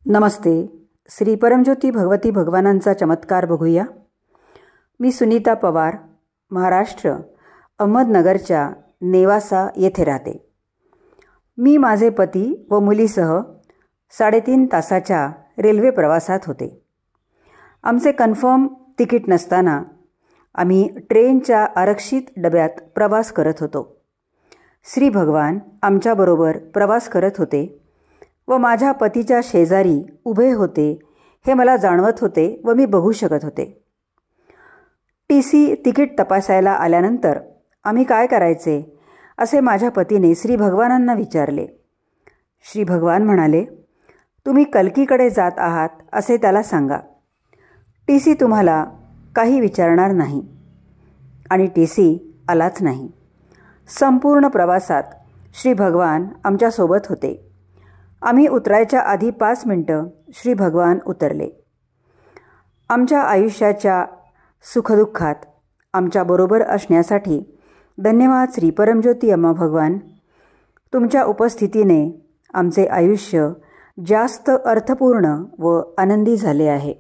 नमस्ते. श्री परमज्योती भगवती भगवानांचा चमत्कार बघूया. मी सुनीता पवार, महाराष्ट्र, अहमदनगरच्या नेवासा येथे राहते. मी माझे पती व मुलीसह 3.5 तासाच्या रेल्वे प्रवासात होते. आमचे कन्फर्म तिकीट नसताना आम्ही ट्रेनच्या आरक्षित डब्यात प्रवास करत होतो. श्री भगवान आमच्याबरोबर प्रवास करत होते व माझ्या पतीच्या शेजारी उभे होते हे मला जाणवत होते व मी बघू शकत होते. TC तिकीट तपासायला आल्यानंतर आम्ही काय करायचे असे माझ्या पतीने श्री भगवानांना विचारले. श्री भगवान म्हणाले, तुम्ही कल्कीकडे जात आहात असे त्याला सांगा. TC तुम्हाला काही विचारणार नाही. आणि TC आलाच नाही. संपूर्ण प्रवासात श्री भगवान आमच्यासोबत होते. आम्ही उतरायच्या आधी 5 मिनटं श्री भगवान उतरले. आमच्या आयुष्याच्या सुखदुःखात आमच्याबरोबर असण्यासाठी धन्यवाद श्री परमज्योती अम्मा भगवान. तुमच्या उपस्थितीने आमचे आयुष्य जास्त अर्थपूर्ण व आनंदी झाले आहे.